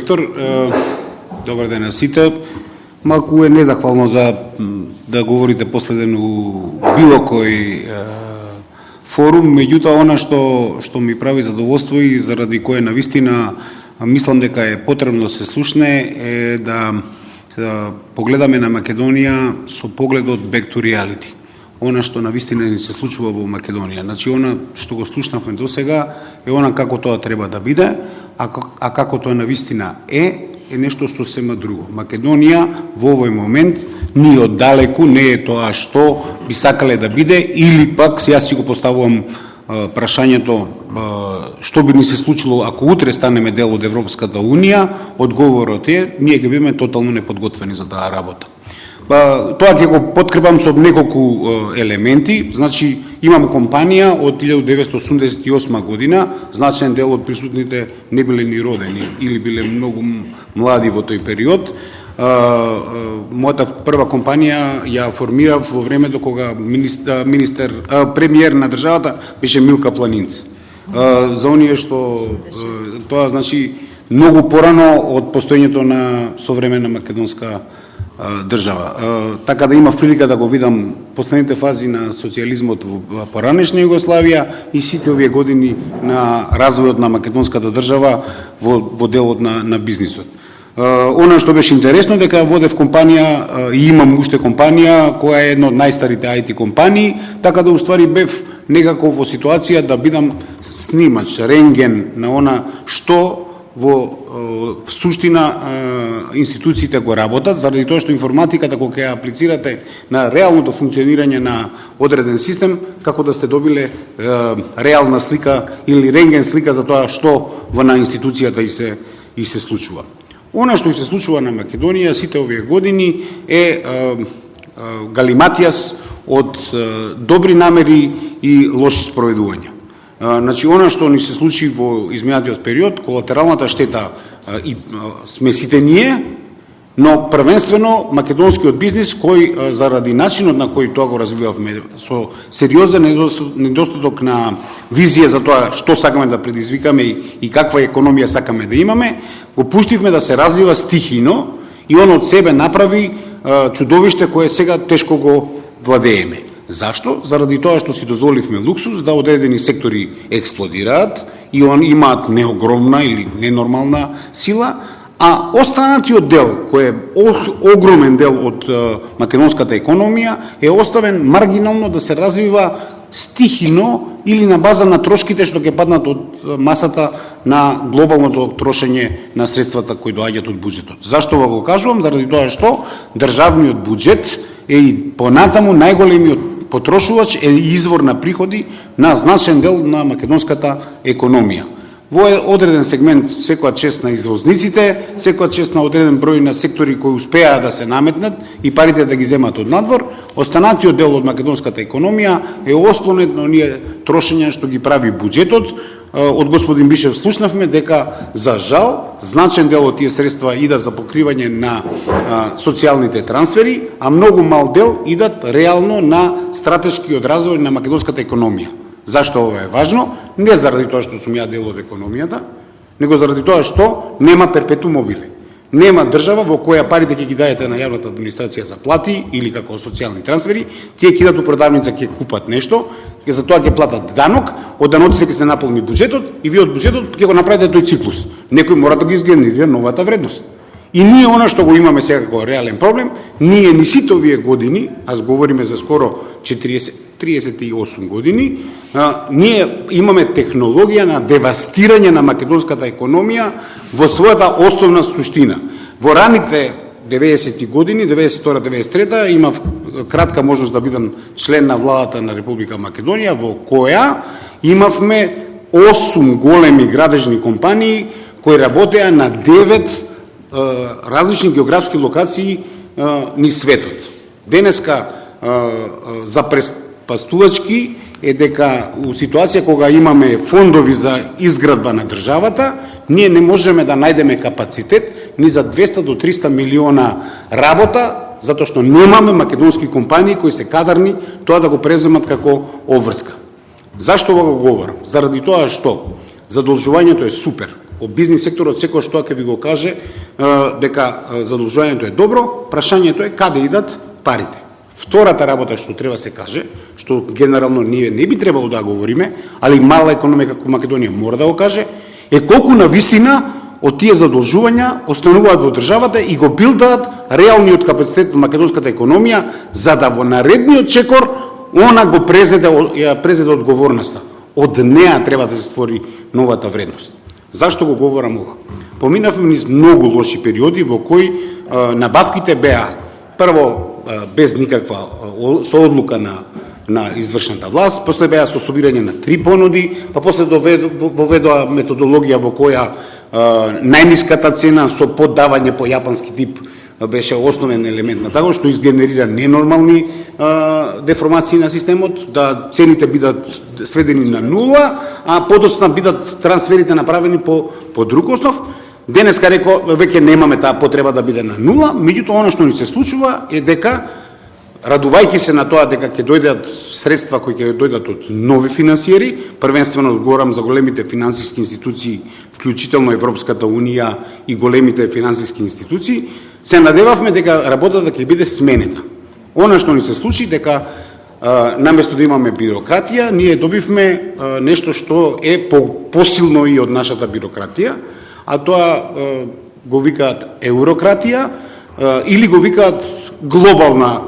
Директор, добар ден на сите. Малку е незахвално за да говорите последен у било кој форум, меѓутоа она што ми прави задоволство и заради кое навистина мислам дека е потребно да се слушне е да погледаме на Македонија со погледот back to reality. Она што навистина ни се случува во Македонија. Значи, она што го слушнавме досега е она како тоа треба да биде, а како тоа навистина е нешто сосема друго. Македонија во овој момент ни оддалеку не е тоа што би сакале да биде, или пак јас си го поставувам прашањето што би ни се случило ако утре станеме дел од Европската Унија. Одговорот е ние ќе бидеме тотално неподготвени за таа работа. Тоа ќе го подкрепам со неколку елементи. Значи, имам компанија од 1988 година, значаен дел од присутните не биле ни родени или биле многу млади во тој период. Мојата прва компанија ја формирав во времето кога премиер на државата беше Милка Планинц. За оние што тоа значи многу порано од постоењето на современа македонска држава. Така да имав прилика да го видам последните фази на социјализмот во поранешна Југославија и сите овие години на развојот на македонската држава во делот на бизнисот. Она што беше интересно дека водев компанија и имам уште компанија која е една од најстарите IT компании, така да уствари бев некако во ситуација да бидам снимач, рентген на она што во суштина институциите го работат, заради тоа што информатиката кога ќе аплицирате на реалното функционирање на одреден систем, како да сте добиле реална слика или рентген слика за тоа што во на институцијата и се случува. Она што се случува на Македонија сите овие години е галиматијас од добри намери и лоши спроведувања. Значи, она што ни се случи во изминатиот период, колатералната штета и сме сите ние, но првенствено македонскиот бизнис кој заради начинот на кој тоа го развивавме со сериозен недостаток на визија за тоа што сакаме да предизвикаме и каква економија сакаме да имаме, го пуштивме да се развива стихино и он од себе направи чудовиште кое сега тешко го владееме. Зашто? Заради тоа што си дозволивме луксус да одредени сектори експлодираат и имаат неогромна или ненормална сила, а останатиот дел, кој е огромен дел од македонската економија, е оставен маргинално да се развива стихино или на база на трошките што ќе паднат од масата на глобалното трошење на средствата кои доаѓаат од буџетот. Зашто го кажувам? Заради тоа што државниот буџет е и понатаму најголемиот потрошувач е извор на приходи на значен дел на македонската економија. Во одреден сегмент секоја чест на извозниците, секоја чест на одреден број на сектори кои успеа да се наметнат и парите да ги земат од надвор, останатиот дел од македонската економија е ослонет на оние трошења што ги прави буџетот. Од господин Бишев слушнавме дека за жал значен дел од тие средства идат за покривање на социјалните трансфери, а многу мал дел идат реално на стратешкиот развој на македонската економија. Зашто ова е важно? Не заради тоа што сум ја дел од економијата, него заради тоа што нема перпетум мобиле. Нема држава во која парите ќе ги дајете на јавната администрација за плати или како социјални трансфери, тие ќе идат у продавница, ќе купат нешто, ќе за тоа ќе платат данок, од даноците ќе се наполни буџетот и вие од буџетот ќе го направите тој циклус. Некој мора да ги изгенерира новата вредност. И ние она што го имаме сега како реален проблем, ние ни сите овие години, аз говориме за скоро 38 години, ние имаме технологија на девастирање на македонската економија во својата основна суштина. Во раните 90-ти години, 92-93, имав кратка можност да бидам член на владата на Република Македонија, во која имавме 8 големи градежни компании кои работеа на 9 различни географски локации низ светот. Денеска за препастувачки е дека у ситуација кога имаме фондови за изградба на државата, ние не можеме да најдеме капацитет ни за 200 до 300 милиона работа, затоа што немаме македонски компании кои се кадарни тоа да го преземат како обврска. Зашто го говорам? Заради тоа што задолжувањето е супер. бизнис секторот секој што ќе ви го каже дека задолжувањето е добро, прашањето е каде идат парите. Втората работа што треба се каже, што генерално ние не би требало да говориме, али мала економија како Македонија мора да го каже, е колку навистина од тие задолжувања остануваат во државата и го билдаат реалниот капацитет на македонската економија, за да во наредниот чекор она го презеде одговорноста. Од неа треба да се створи новата вредност. Зашто го говорам ова? Поминавме низ многу лоши периоди во кои набавките беа прво без никаква со одлука на извршната власт, после беа со собирање на 3 понуди, па после воведоа методологија во која најниската цена со поддавање по јапански тип беше основен елемент на таго, што изгенерира ненормални деформации на системот, да цените бидат сведени на нула, а подоцна бидат трансферите направени по друг основ. Денеска веќе немаме таа потреба да биде на нула, меѓутоа она што ни се случува е дека, радувајќи се на тоа дека ќе дојдат средства кои ќе дојдат од нови финансиери, првенствено говорам за големите финансиски институции, вклучително Европската унија и големите финансиски институции, се надевавме дека работата ќе биде сменета. Она што ни се случи дека наместо да имаме бирократија, ние добивме нешто што е посилно и од нашата бирократија, а тоа го викаат еврократија или го викаат глобална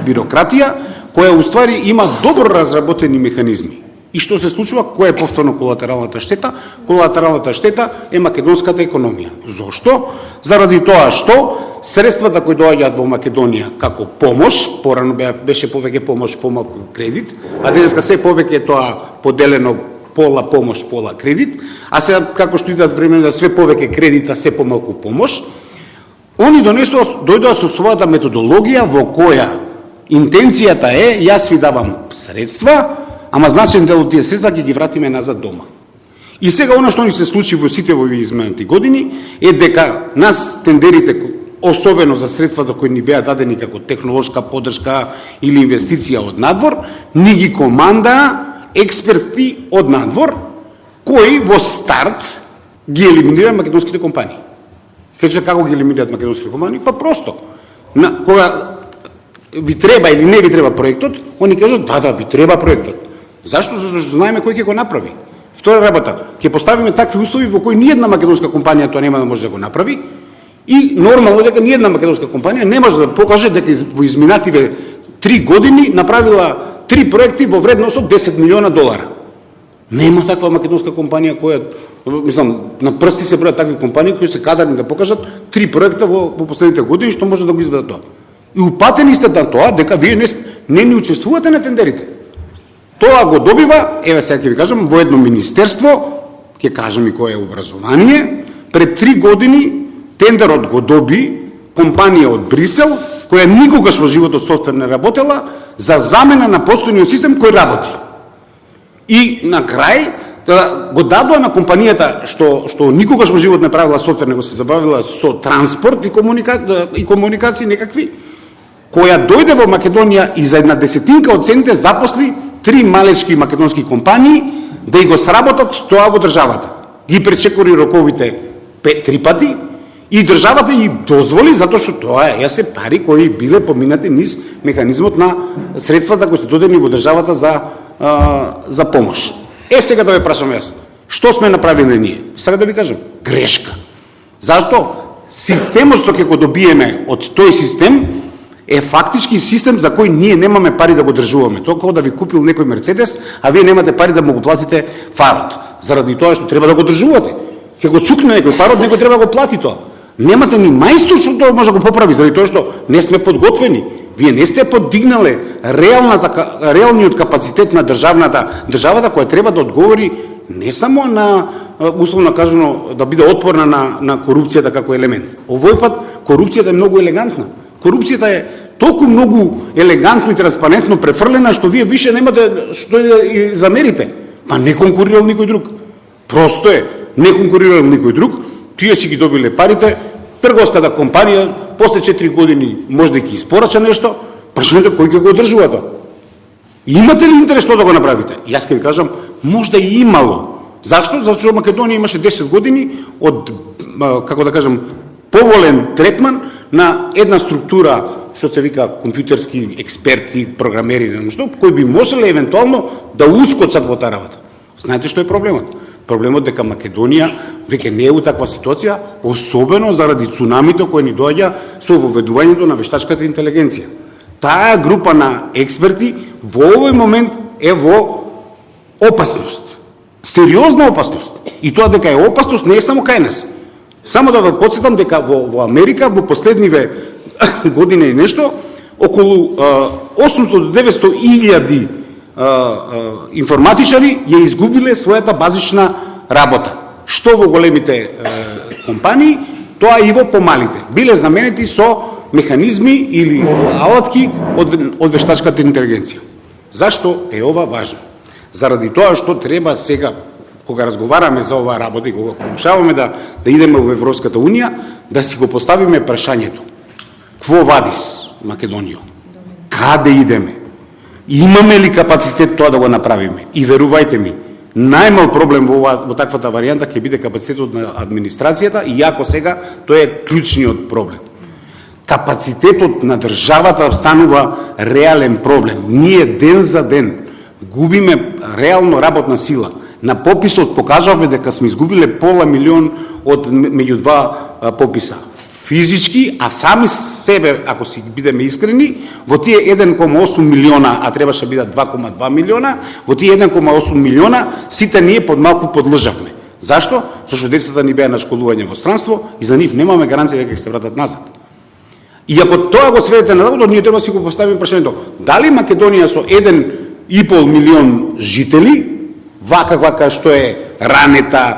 бирократија, која уствари има добро разработени механизми. И што се случува? Која е повторно колатералната штета? Колатералната штета е македонската економија. Зошто? Заради тоа што средствата кои доаѓаат во Македонија како помош, порано беше повеќе помош, помалку кредит, а денеска се повеќе е тоа поделено пола помош, пола кредит, а сега како што идат времена све повеќе кредита, се помалку помош, они дојдоа со својата методологија во која интенцијата е јас ви давам средства, ама значен дел од тие средства ќе ги вратиме назад дома. И сега она што ни се случи во сите во изминати години е дека нас тендерите, особено за средствата кои ни беа дадени како технолошка поддршка или инвестиција од надвор, ни ги команда експерти од надвор, кои во старт ги елиминира македонските компании. Кажете како ги елиминираат македонските компании? Па просто, кога ви треба или не ви треба проектот, они кажат да, ви треба проектот. Зашто? Зашто знаеме кој ќе го направи. Втора работа, ќе поставиме такви услови во кои ниедна македонска компанија тоа нема да може да го направи и нормално дека ниедна македонска компанија не може да покаже дека во изминативе 3 години направила 3 проекти во вредност од $10 милиона. Нема таква македонска компанија која, на прсти се бројат такви компании кои се кадарни да покажат 3 проекта во последните години што може да го изведат тоа. И упатени сте на тоа дека вие не ни учествувате на тендерите. Тоа го добива, еве сега ќе ви кажам, во едно министерство, ќе кажам и кое е образование, пред 3 години тендерот го доби компанија од Брисел, која никогаш во животот софтвер не работела, за замена на постојниот систем кој работи. И на крај го дадоа на компанијата што никогаш во живот не правила софтвер, него се забавила со транспорт и комуникации некакви, која дојде во Македонија и за една десетинка од цените запосли 3 малечки македонски компании да и го сработат тоа во државата. Ги пречекори роковите 3 пати и државата ги дозволи затоа што тоа се пари кои биле поминати низ механизмот на средствата кои се додени во државата за помош. Сега да ве прашам јас, што сме направиле ние? Сега да ви кажам, грешка. Зашто? Системот што ќе го добиеме од тој систем е фактички систем за кој ние немаме пари да го држуваме. Тоа како да ви купил некој Мерцедес, а вие немате пари да му го платите фарот. Заради тоа што треба да го држувате. Ќе го чукне некој фарот, некој треба да го плати тоа. Немате ни мајстор што тоа може да го поправи, заради тоа што не сме подготвени. Вие не сте подигнале реалниот капацитет на државата која треба да одговори не само на, условно кажано, да биде отпорна на корупцијата како елемент. Овој пат корупцијата е многу елегантна. Корупцијата е толку многу елегантно и транспарентно префрлена што вие више немате што да и замерите. Па не конкурирал никој друг. Просто е, не конкурирал никој друг, тие си ги добиле парите, трговската компанија после 4 години може да ги испорача нешто, прашањето кој ќе го одржува тоа. Имате ли интерес тоа да го направите? Јас ќе ви кажам, можда и имало, Зашто? Затоа што Македонија имаше 10 години од, како да кажам, поволен третман на една структура, што се вика компјутерски експерти, програмери, кои би можеле евентуално да ускочат во таа работа. Знаете што е проблемот? Проблемот дека Македонија веќе не е у таква ситуација, особено заради цунамито кој ни доаѓа со воведувањето на вештачката интелигенција. Таа група на експерти во овој момент е во опасност. Сериозна опасност. И тоа дека е опасност не е само кај нас. Само да ве потсетам дека во Америка во последниве година и нешто околу 800 до 900 илјади информатичари ја изгубиле својата базична работа. Што во големите компании, тоа и во помалите. Биле заменети со механизми или алатки од вештачката интелигенција. Зашто е ова важно? Заради тоа што треба сега, кога разговараме за оваа работа и кога покушаваме да идеме во Европската Унија, да си го поставиме прашањето. Кво вадис Македонија? Каде идеме? Имаме ли капацитет тоа да го направиме? И верувајте ми, најмал проблем во таквата варијанта ќе биде капацитетот на администрацијата, иако сега тој е клучниот проблем. Капацитетот на државата станува реален проблем. Ние ден за ден губиме реално работна сила. На пописот покажавме дека сме изгубиле пола милион од меѓу два пописа. Физички, а сами себе, ако си бидеме искрени, во тие 1,8 милиона, а требаше бидат 2,2 милиона, во тие 1,8 милиона сите ние малку подлежавме. Зашто? Зашто децата ни беа на школување во странство и за нив немаме гаранција дека ќе се вратат назад. И ако тоа го сведете на работа, ние треба да си го поставиме прашањето: дали Македонија со 1,5 милион жители, вака што е ранета,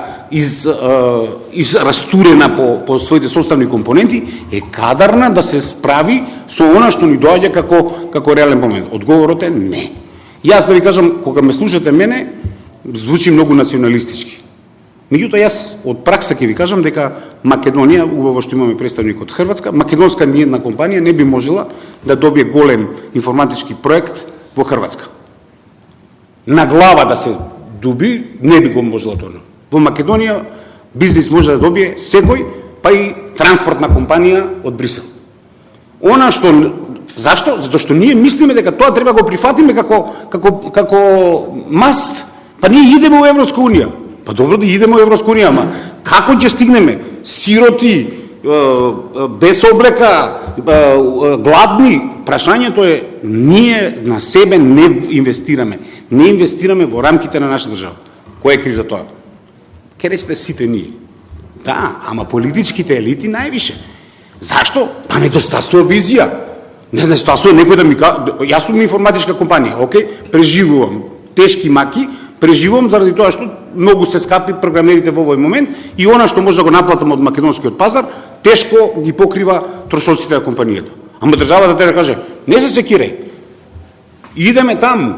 растурена по своите составни компоненти, е кадарна да се справи со она што ни доаѓа како реален момент? Одговорот е не. Јас да ви кажам, кога ме слушате мене, звучи многу националистички. Меѓутоа, јас од пракса ќе ви кажам дека Македонија, убаво што имаме представник од Хрватска, македонска ниедна компанија не би можела да добие голем информатички проект во Хрватска. На глава да се дуби, не би го можела тоа. Во Македонија бизнис може да добие секој, па и транспортна компанија од Брисел. Она што зашто? Затоа што ние мислиме дека тоа треба го прифатиме како маст. Па ние идеме во Европска унија. Па добро да идеме во Европска унија, ама како ќе стигнеме? Сироти, без облека, гладни. Прашањето е, ние на себе не инвестираме. Не инвестираме во рамките на нашата држава. Кој е крив за тоа? Ке речете сите ние. Да, ама политичките елити највише. Зашто? Па недостасува визија. Недостасува некој да ми каже, јас сум информатичка компанија, окей, преживувам тешки маки, преживувам заради тоа што многу се скапи програмерите во овој момент и она што може да го наплатам од македонскиот пазар, тешко ги покрива трошоците на компанијата. Ама државата треба да каже, не се секирај. Идеме таму.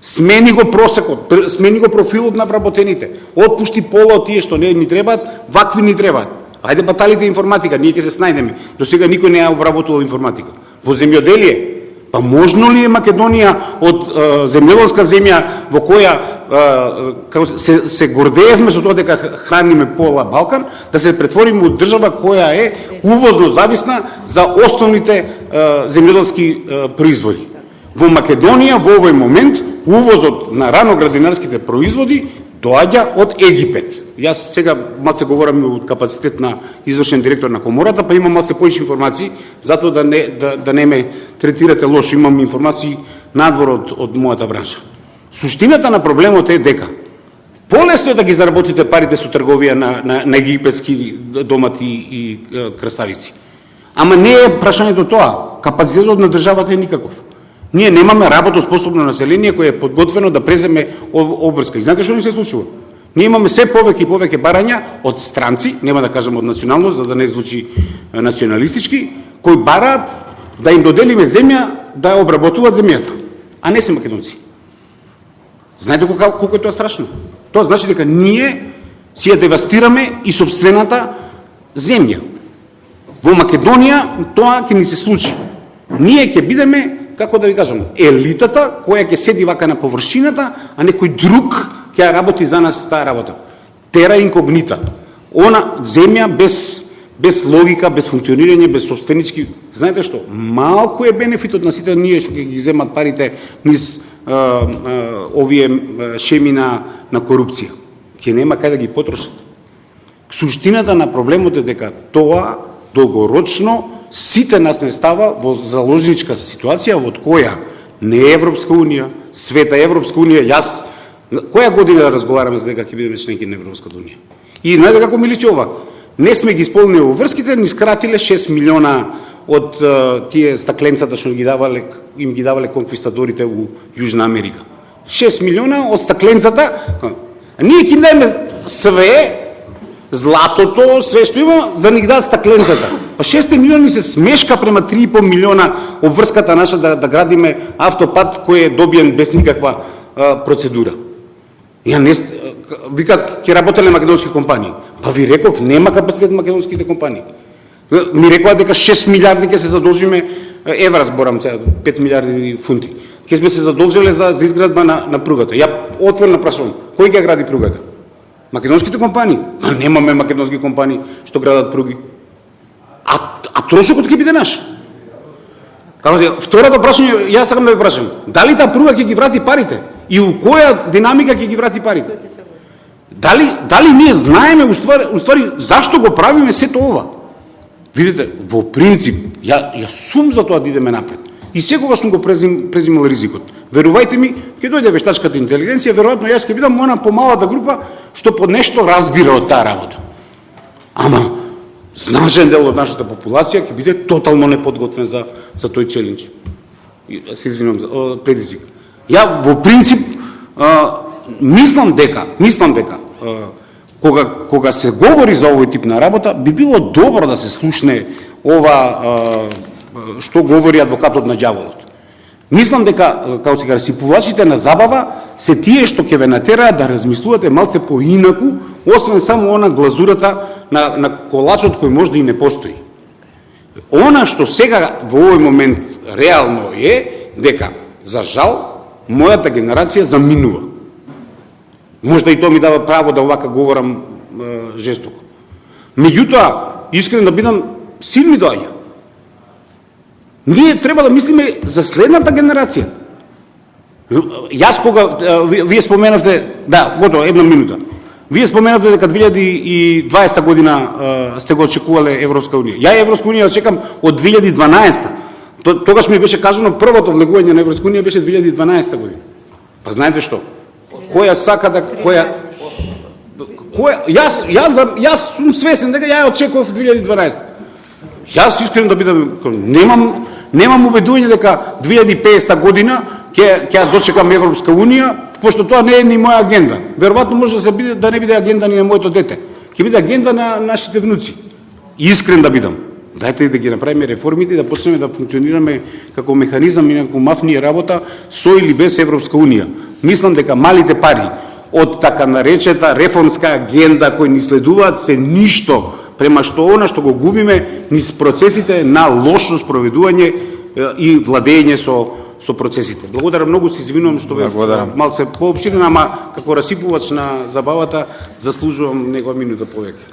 Смени го просекот, смени го профилот на вработените. Отпушти пола од тие што не ни требаат, вакви ни требаат. Ајде баталите информатика, ние ќе се снајдеме. До сега никој не ја обработувал информатика. Во земјоделие, па можно ли е Македонија од земјоделска земја во која се гордеевме со тоа дека храниме пола Балкан, да се претвориме од држава која е увозно зависна за основните земјоделски производи. Во Македонија во овој момент увозот на раноградинарските производи доаѓа од Египет. Јас сега малце говорам од капацитет на извршен директор на комората, па имам малце повеќе информации, затоа да не ме третирате лошо, имам информации надвор од мојата бранша. Суштината на проблемот е дека полесно е да ги заработите парите со трговија на египетски домати и краставици. Ама не е прашањето тоа. Капацитетот на државата е никаков. Ние немаме работоспособно население кое е подготвено да преземе обврска. И знаете што ни се случува? Ние имаме се повеќе и повеќе барања од странци, нема да кажам од националност, за да не звучи националистички, кои бараат да им доделиме земја да обработуваат земјата, а не се македонци. Знаете колку е тоа страшно? Тоа значи дека ние си ја девастираме и собствената земја. Во Македонија тоа ќе ни се случи. Ние ќе бидеме, како да ви кажам, елитата која ќе седи вака на површината, а некој друг ќе работи за нас таа работа. Тера инкогнита. Она земја без логика, без функционирање, без собственички. Знаете што? Малку е бенефитот на сите ние што ги земат парите низ овие шеми на корупција. Ќе нема кај да ги потрошат. Суштината на проблемот е дека тоа долгорочно сите нас не става во заложничка ситуација во која не Европска унија, света Европска унија, јас која година разговараме за дека ќе бидеме членки на Европската унија. И знаете како ми личи ова? Не сме ги исполнили обврските, ни скратиле 6 милиона од тие стакленцата што им ги давале конквистадорите у Јужна Америка. 6 милиона од стакленцата, а ние ќе им даеме све, златото, све што има, за да ни ги дадат стакленцата. Па 6 милиони се смешка према 3,5 милиона обврската наша да градиме автопат кој е добиен без никаква процедура. Ја не викат ќе работеле македонски компании. Па ви реков нема капацитет македонските компании. Ми рекоа дека 6 милиарди ќе се задолжиме евра, зборам сега 5 милиарди фунти. Ќе сме се задолжиле за изградба на пругата. Ја отворено прашувам, кој ќе гради пругата? Македонските компании? А немаме македонски компании што градат пруги. А трошокот ќе биде наш. Како второто прашање, јас сакам да ве прашам, дали таа пруга ќе ги врати парите? И у која динамика ќе ги врати парите? Дали ние знаеме уствари зашто го правиме сето ова? Видите, во принцип, ја сум за тоа да идеме напред. И секогаш сум го презимал ризикот. Верувајте ми, ќе дојде вештачката интелигенција, веројатно јас ќе бидам она помалата група што под нешто разбира од таа работа. Ама значен дел од нашата популација ќе биде тотално неподготвен за тој челендж. Се извинувам за предизвик. Ја во принцип мислам дека кога се говори за овој тип на работа, би било добро да се слушне ова што говори адвокатот на ѓаволот. Мислам дека, како се кажа, сипувачите на забава се тие што ќе ве натераат да размислувате малце поинаку, освен само она глазурата на колачот кој може да и не постои. Она што сега во овој момент реално е дека, за жал, мојата генерација заминува. Можда и тоа ми дава право да овака говорам жестоко. Меѓутоа, искрено да бидам, син ми доаѓа. Ние треба да мислиме за следната генерација. Јас кога вие споменавте, да, готово, една минута. Вие споменавте дека 2020 година сте го очекувале Европска унија. Ја Европска унија чекам од 2012. Тогаш ми беше кажано првото влегување на Европска унија беше 2012 година. Па знаете што? Која сака да јас сум свесен дека ја очекував 2012. Јас искрено да бидам, немам убедување дека 2050 година ќе дочекам Европска унија, пошто тоа не е ни моја агенда. Веројатно може да не биде агенда ни на моето дете. Ќе биде агенда на нашите внуци. Искрен да бидам. Дајте да ги направиме реформите и да почнеме да функционираме како механизам и како мафнија работа со или без Европска унија. Мислам дека малите пари од така наречета реформска агенда кои ни следуваат се ништо према што она што го губиме низ процесите на лошо спроведување и владење со процесите. Благодарам многу, се извинувам што бев малце поопширен, ама како расипувач на забавата заслужувам негова минута повеќе.